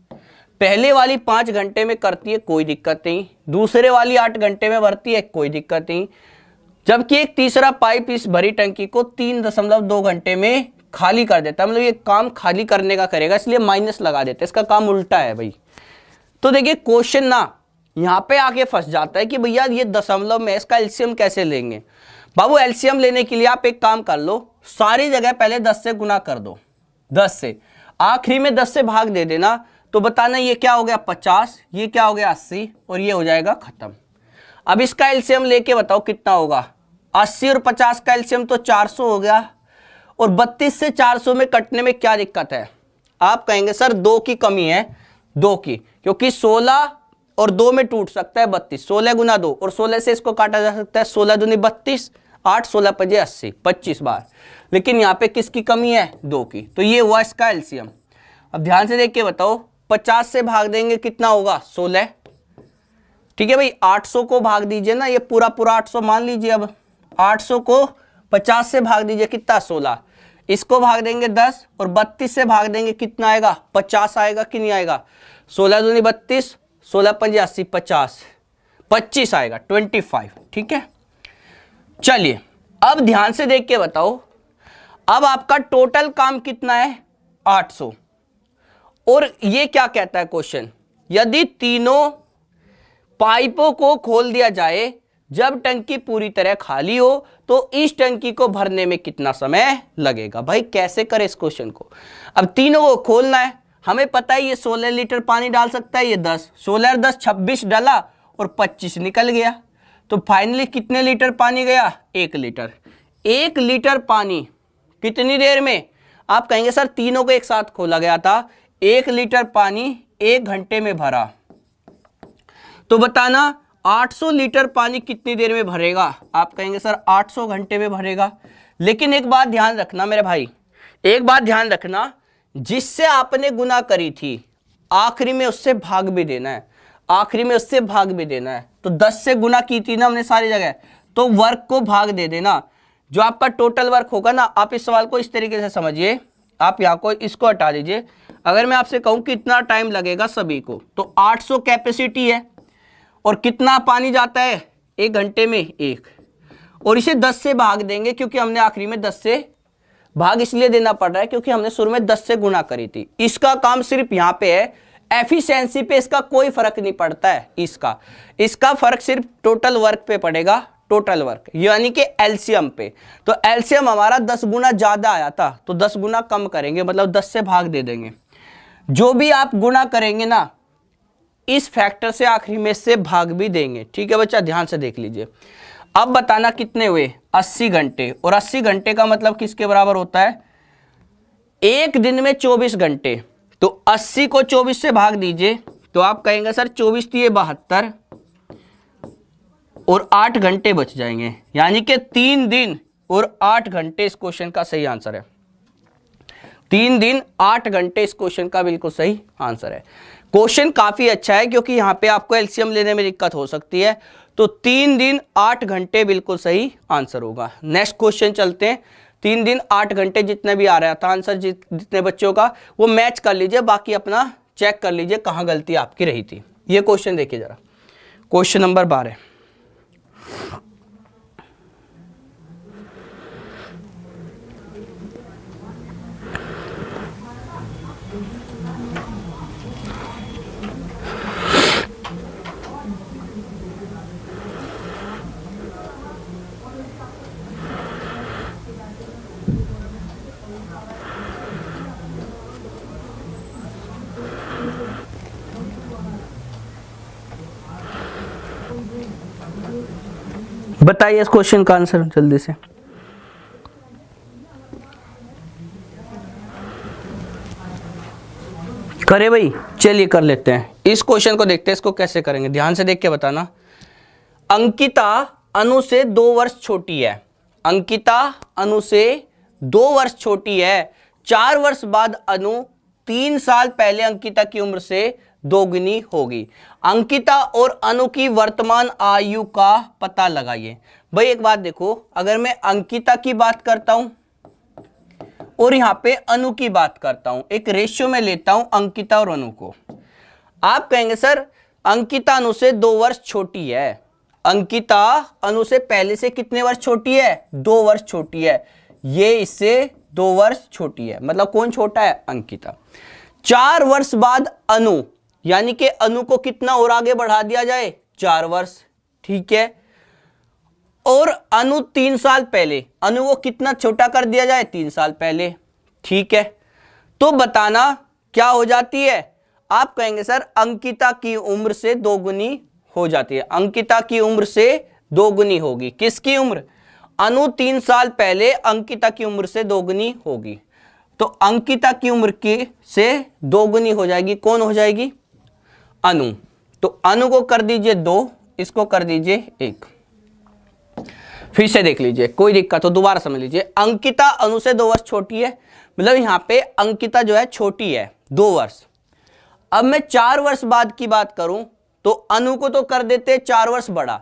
पहले वाली 5 घंटे में करती है, कोई दिक्कत नहीं। दूसरे वाली 8 घंटे में भरती है, कोई दिक्कत नहीं। जबकि एक तीसरा पाइप इस भरी टंकी को 3.2 घंटे में खाली कर देता है, मतलब ये काम खाली करने का करेगा, इसलिए माइनस लगा देते हैं। इसका काम उल्टा है भाई। तो देखिए क्वेश्चन ना यहाँ पे आके फंस जाता है कि भैया ये दशमलव में, इसका एलसीएम कैसे लेंगे। बाबू एलसीएम लेने के लिए आप एक काम कर लो, सारी जगह पहले 10 से गुना कर दो, 10 से, आखिरी में 10 से भाग दे देना, तो बताना ये क्या हो गया 50, ये क्या हो गया 80 और ये हो जाएगा खत्म। अब इसका एलसीएम लेके बताओ कितना होगा। 80 और 50 का एलसीएम तो 400 हो गया, और 32 से 400 में कटने में क्या दिक्कत है। आप कहेंगे सर 2 की कमी है, 2 की, क्योंकि 16 और 2 में टूट सकता है 32, 16 गुना 2, और 16 से इसको काटा जा सकता है, 16 दूनी 32, 8 16 पजे 80, 25 बार। लेकिन यहाँ पे किसकी कमी है, 2 की, तो ये हुआ इसका एलसीएम। अब ध्यान से देख के बताओ, 50 से भाग देंगे कितना होगा 16, ठीक है भाई। 800 को भाग दीजिए ना, ये पूरा 800 मान लीजिए। अब 800 को 50 से भाग दीजिए कितना 16, इसको भाग देंगे 10, और 32 से भाग देंगे कितना आएगा 50 आएगा कि नहीं आएगा। 16 दूनी 32, 16 पंजे 80, 50, 25 आएगा 25, ठीक है। चलिए अब ध्यान से देख के बताओ, अब आपका टोटल काम कितना है 800, और ये क्या कहता है क्वेश्चन, यदि तीनों पाइपों को खोल दिया जाए जब टंकी पूरी तरह खाली हो तो इस टंकी को भरने में कितना समय लगेगा। भाई कैसे करें इस क्वेश्चन को। अब तीनों को खोलना है, हमें पता है ये 16 लीटर पानी डाल सकता है, ये 10, 16 और 10 26 डाला और 25 निकल गया, तो फाइनली कितने लीटर पानी गया 1 लीटर। 1 लीटर पानी कितनी देर में, आप कहेंगे सर तीनों को एक साथ खोला गया था, 1 लीटर पानी 1 घंटे में भरा, तो बताना 800 लीटर पानी कितनी देर में भरेगा। आप कहेंगे सर 800 घंटे में भरेगा। लेकिन एक बात ध्यान रखना मेरे भाई, एक बात ध्यान रखना, जिससे आपने गुना करी थी आखिरी में उससे भाग भी देना है, आखिरी में उससे भाग भी देना है। तो 10 से गुना की थी ना हमने सारी जगह, तो वर्क को भाग दे देना, जो आपका टोटल वर्क होगा ना। आप इस सवाल को इस तरीके से समझिए, आप यहाँ को इसको हटा दीजिए। अगर मैं आपसे कहूँ कितना टाइम लगेगा सभी को, तो 800 कैपेसिटी है और कितना पानी जाता है 1 घंटे में 1, और इसे 10 से भाग देंगे, क्योंकि हमने आखिरी में 10 से भाग इसलिए देना पड़ रहा है क्योंकि हमने शुरू में 10 से गुना करी थी। इसका काम सिर्फ यहाँ पे है, एफिशिएंसी पे इसका कोई फर्क नहीं पड़ता है। इसका फर्क सिर्फ टोटल वर्क पे पड़ेगा, टोटल वर्क यानी कि एलसीएम पे। तो एलसीएम हमारा 10 गुना ज्यादा आया था, तो 10 गुना कम करेंगे, मतलब 10 से भाग दे देंगे। जो भी आप गुना करेंगे ना, इस फैक्टर से आखिरी में से भाग भी देंगे, ठीक है बच्चा, ध्यान से देख लीजिए। अब बताना कितने हुए 80 घंटे, और 80 घंटे का मतलब किसके बराबर होता है, एक दिन में 24 घंटे। तो 80 को 24 से भाग दीजिए, तो आप कहेंगे सर 24 दिए 72 और 8 घंटे बच जाएंगे, यानी कि 3 दिन और 8 घंटे इस क्वेश्चन का सही आंसर है। 3 दिन 8 घंटे इस क्वेश्चन का बिल्कुल सही आंसर है। क्वेश्चन काफी अच्छा है क्योंकि यहाँ पे आपको एलसीएम लेने में दिक्कत हो सकती है, तो 3 दिन 8 घंटे बिल्कुल सही आंसर होगा। नेक्स्ट क्वेश्चन चलते हैं। 3 दिन 8 घंटे जितने भी आ रहा था आंसर, जितने बच्चों का, वो मैच कर लीजिए, बाकी अपना चेक कर लीजिए कहाँ गलती आपकी रही थी। ये क्वेश्चन देखिए जरा, क्वेश्चन नंबर 12। बताइए इस क्वेश्चन का आंसर जल्दी से। करे भाई, चलिए कर लेते हैं इस क्वेश्चन को, देखते हैं इसको कैसे करेंगे। ध्यान से देख के बताना। अंकिता अनु से 2 वर्ष छोटी है। अंकिता अनु से 2 वर्ष छोटी है। 4 वर्ष बाद अनु 3 साल पहले अंकिता की उम्र से दोगुनी होगी। अंकिता और अनु की वर्तमान आयु का पता लगाइए। भाई एक बात देखो, अगर मैं अंकिता की बात करता हूं और यहां पे अनु की बात करता हूं, एक रेशियो में लेता हूं अंकिता और अनु को। आप कहेंगे सर अंकिता अनु से 2 वर्ष छोटी है। अंकिता अनु से पहले से कितने वर्ष छोटी है? 2 वर्ष छोटी है। ये इससे 2 वर्ष छोटी है, मतलब कौन छोटा है? अंकिता। 4 वर्ष बाद अनु, यानी कि अनु को कितना और आगे बढ़ा दिया जाए? 4 वर्ष, ठीक है। और अनु 3 साल पहले, अनु को कितना छोटा कर दिया जाए? 3 साल पहले, ठीक है। तो बताना क्या हो जाती है? आप कहेंगे सर अंकिता की उम्र से दोगुनी हो जाती है। अंकिता की उम्र से दोगुनी होगी। किसकी उम्र? अनु 3 साल पहले अंकिता की उम्र से दोगुनी होगी। तो अंकिता की उम्र की से दोगुनी हो जाएगी। कौन हो जाएगी? अनु। तो अनु को कर दीजिए 2, इसको कर दीजिए 1। फिर से देख लीजिए, कोई दिक्कत हो दोबारा समझ लीजिए। अंकिता अनु से 2 वर्ष छोटी है, मतलब यहां पे अंकिता जो है छोटी है 2 वर्ष। अब मैं 4 वर्ष बाद की बात करूं तो अनु को तो कर देते 4 वर्ष बड़ा,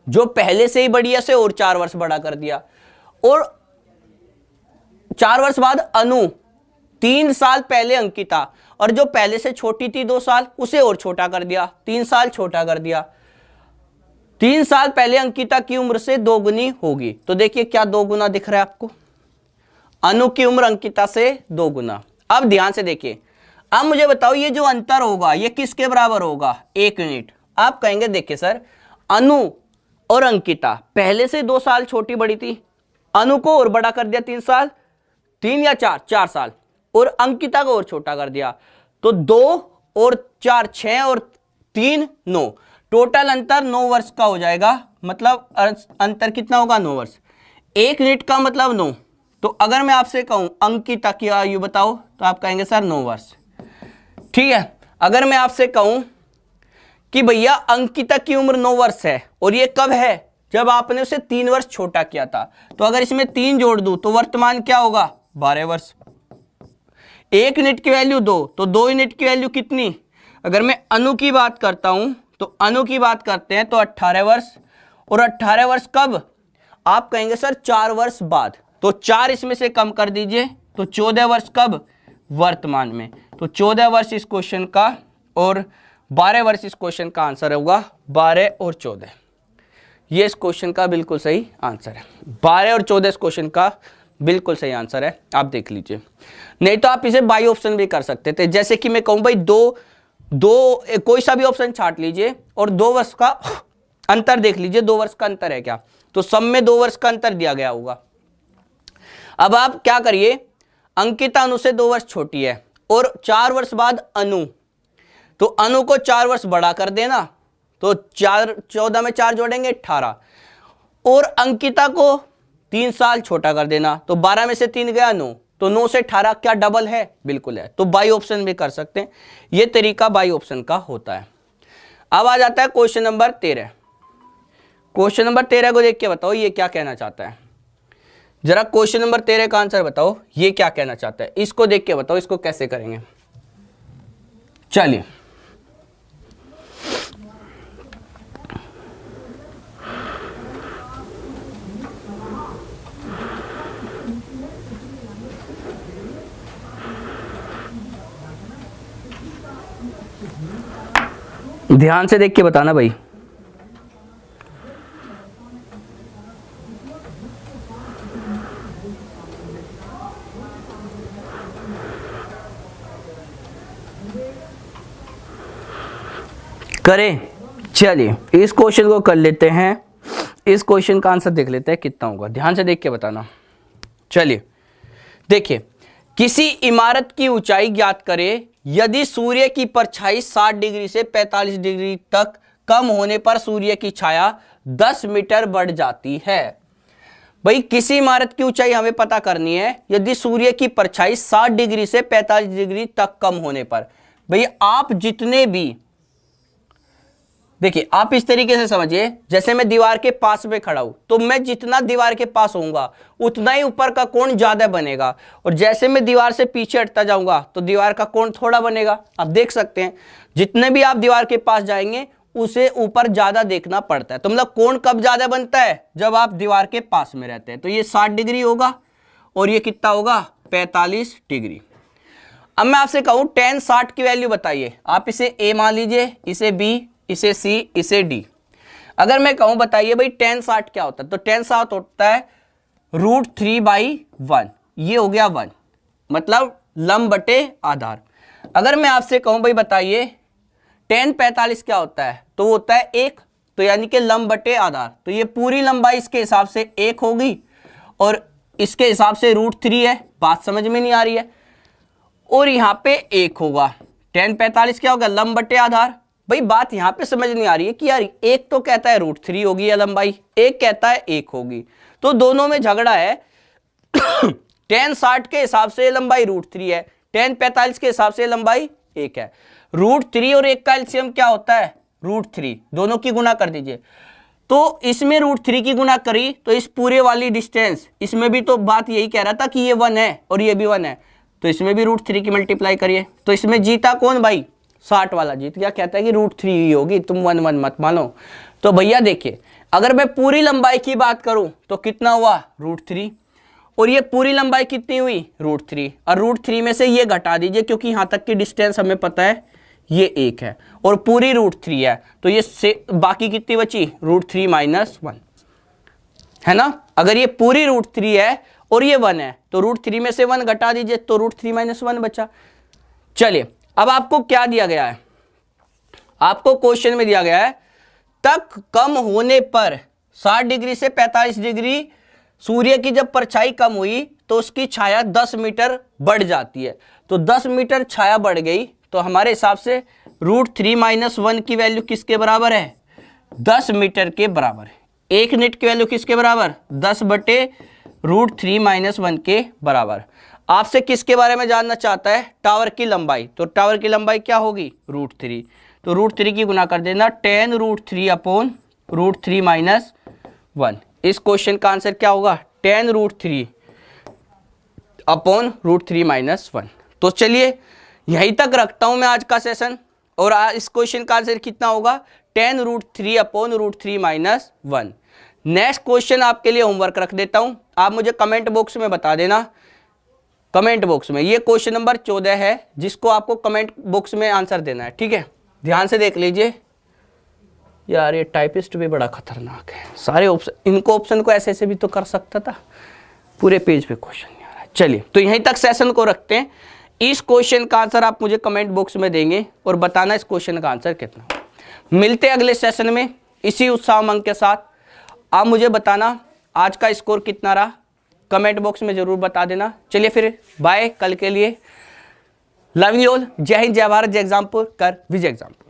जो पहले से ही बढ़िया से और 4 वर्ष बड़ा कर दिया। और 4 वर्ष बाद अनु 3 साल पहले अंकिता, और जो पहले से छोटी थी 2 साल, उसे और छोटा कर दिया, 3 साल छोटा कर दिया। 3 साल पहले अंकिता की उम्र से दोगुनी होगी। तो देखिए क्या 2 गुना दिख रहा है आपको? अनु की उम्र अंकिता से 2 गुना। अब ध्यान से देखिए, अब मुझे बताओ ये जो अंतर होगा ये किसके बराबर होगा? 1 यूनिट। आप कहेंगे देखिए सर अनु और अंकिता पहले से 2 साल छोटी बड़ी थी, अनु को और बड़ा कर दिया 3 साल, 3 या 4 साल, और अंकिता को और छोटा कर दिया। तो 2 और 4 6 और 3 9, टोटल अंतर 9 वर्ष का हो जाएगा। मतलब अंतर कितना होगा? 9 वर्ष। 1 यूनिट का मतलब 9। तो अगर मैं आपसे कहूं अंकिता की आयु बताओ तो आप कहेंगे सर 9 वर्ष, ठीक है। अगर मैं आपसे कहूं कि भैया अंकिता की उम्र 9 वर्ष है और ये कब है? जब आपने उसे 3 वर्ष छोटा किया था। तो अगर इसमें 3 जोड़ दूं तो वर्तमान क्या होगा? 12 वर्ष। 1 यूनिट की वैल्यू 2, तो 2 यूनिट की वैल्यू कितनी? अगर मैं अनु की बात करता हूं तो अनु की बात करते हैं तो 18 वर्ष। और 18 वर्ष कब? आप कहेंगे सर 4 वर्ष बाद। तो 4 इसमें से कम कर दीजिए तो 14 वर्ष कब? वर्तमान में। तो 14 वर्ष इस क्वेश्चन का और 12 वर्ष इस क्वेश्चन का आंसर होगा। 12 और 14 ये इस क्वेश्चन का बिल्कुल सही आंसर है। 12 और 14 इस क्वेश्चन का बिल्कुल सही आंसर है। आप देख लीजिए, नहीं तो आप इसे बाई ऑप्शन भी कर सकते थे। जैसे कि मैं कहूं भाई दो कोई सा भी ऑप्शन छाट लीजिए और 2 वर्ष का अंतर देख लीजिए, 2 वर्ष का अंतर है क्या? तो सब में 2 वर्ष का अंतर दिया गया होगा। अब आप क्या करिए, अंकिता अनु से 2 वर्ष छोटी है और 4 वर्ष बाद अनु, तो अनु को 4 वर्ष बड़ा कर देना। तो 14 में 4 जोड़ेंगे 18, और अंकिता को 3 साल छोटा कर देना। तो 12 में से 3 गया 9, तो 9 से 18 क्या डबल है? बिल्कुल है। तो बाई ऑप्शन भी कर सकते हैं। यह तरीका बाई ऑप्शन का होता है। अब आ जाता है क्वेश्चन नंबर 13। क्वेश्चन नंबर 13 को देख के बताओ ये क्या कहना चाहता है। जरा क्वेश्चन नंबर 13 का आंसर बताओ ये क्या कहना चाहता है। इसको देख के बताओ इसको कैसे करेंगे। चलिए ध्यान से देख के बताना भाई। करें, चलिए इस क्वेश्चन को कर लेते हैं। इस क्वेश्चन का आंसर देख लेते हैं कितना होगा। ध्यान से देख के बताना। चलिए देखिए, किसी इमारत की ऊंचाई ज्ञात करें यदि सूर्य की परछाई 60 डिग्री से 45 डिग्री तक कम होने पर सूर्य की छाया 10 मीटर बढ़ जाती है। भाई किसी इमारत की ऊंचाई हमें पता करनी है यदि सूर्य की परछाई 60 डिग्री से 45 डिग्री तक कम होने पर। भाई आप जितने भी, देखिए आप इस तरीके से समझिए, जैसे मैं दीवार के पास में खड़ा हूं तो मैं जितना दीवार के पास होऊंगा उतना ही ऊपर का कोण ज्यादा बनेगा, और जैसे मैं दीवार से पीछे हटता जाऊंगा तो दीवार का कोण थोड़ा बनेगा। आप देख सकते हैं जितने भी आप दीवार के पास जाएंगे उसे ऊपर ज्यादा देखना पड़ता है। तो मतलब कोण कब ज्यादा बनता है, जब आप दीवार के पास में रहते हैं। तो ये 60 डिग्री होगा और ये कितना होगा, 45 डिग्री। अब मैं आपसे कहूं tan 60 की वैल्यू बताइए। आप इसे a मान लीजिए, इसे b, इसे c, इसे d। अगर मैं कहूं बताइए भाई tan 60 क्या होता है, तो tan 60 होता है √3/1। ये हो गया 1, मतलब लंब बटे आधार। अगर मैं आपसे कहूं भाई बताइए tan 45 क्या होता है, तो वो होता है 1, तो यानी कि लंब बटे आधार। तो ये पूरी लंबाई इसके हिसाब से 1 होगी और इसके हिसाब से √3 है। बात समझ में नहीं आ रही है। और यहाँ पे 1 होगा। tan 45 क्या होगा, लंब बटे आधार। भाई बात यहाँ पे समझ नहीं आ रही है कि यार एक तो कहता है √3 होगी या लंबाई, एक कहता है 1 होगी, तो दोनों में झगड़ा है। tan 60 के हिसाब से लंबाई √3 है, tan 45 के हिसाब से लंबाई 1 है। √3 और 1 का एलसीएम क्या होता है, √3। दोनों की गुना कर दीजिए। तो इसमें √3 की गुना करी तो इस पूरे वाली डिस्टेंस, इसमें भी तो बात यही कह रहा था कि ये 1 है और ये भी 1 है, तो इसमें भी √3 की मल्टीप्लाई करिए। तो इसमें जीता कौन भाई, 60 वाला जीत गया। कहता है कि √3 ही होगी, तुम 1 1 मत मानो। तो भैया देखिए अगर मैं पूरी लंबाई की बात करूं तो कितना हुआ, √3, और ये पूरी लंबाई कितनी हुई, √3, और √3 में से ये घटा दीजिए क्योंकि यहां तक की डिस्टेंस हमें पता है ये 1 है और पूरी √3 है, तो ये से बाकी कितनी बची, √3 - 1 है ना। अगर ये पूरी √3 है और ये 1 है तो √3 में से 1 घटा दीजिए तो √3 - 1 बचा। चलिए अब आपको क्या दिया गया है, आपको क्वेश्चन में दिया गया है तक कम होने पर 60 डिग्री से 45 डिग्री सूर्य की जब परछाई कम हुई तो उसकी छाया 10 मीटर बढ़ जाती है। तो 10 मीटर छाया बढ़ गई तो हमारे हिसाब से √3 - 1 की वैल्यू किसके बराबर है, 10 मीटर के बराबर है। 1 यूनिट की वैल्यू किसके बराबर, 10 बटे √3 - 1 के बराबर। आपसे किसके बारे में जानना चाहता है, टावर की लंबाई। तो टावर की लंबाई क्या होगी, √3। तो √3 की गुना कर देना, tan √3 अपॉन √3 - 1। इस क्वेश्चन का आंसर क्या होगा, tan √3 अपॉन √3 - 1। तो चलिए यहीं तक रखता हूं मैं आज का सेशन, और इस क्वेश्चन का आंसर कितना होगा, tan √3 अपॉन √3 - 1। नेक्स्ट क्वेश्चन आपके लिए होमवर्क रख देता हूं, आप मुझे कमेंट बॉक्स में बता देना। कमेंट बॉक्स में ये क्वेश्चन नंबर 14 है जिसको आपको कमेंट बॉक्स में आंसर देना है, ठीक है। ध्यान से देख लीजिए। यार ये टाइपिस्ट भी बड़ा खतरनाक है, सारे ऑप्शन, इनको ऑप्शन को ऐसे ऐसे भी तो कर सकता था, पूरे पेज पे क्वेश्चन नहीं आ रहा है। चलिए तो यहीं तक सेशन को रखते हैं। इस क्वेश्चन का आंसर आप मुझे कमेंट बॉक्स में देंगे और बताना इस क्वेश्चन का आंसर कितना। मिलते हैं अगले सेशन में इसी उत्साह उमंग के साथ। आप मुझे बताना आज का स्कोर कितना रहा, कमेंट बॉक्स में जरूर बता देना। चलिए फिर बाय कल के लिए। Love you all. जय हिंद, जय भारत, जय एग्जामपुर, कर विजय एग्जामपुर।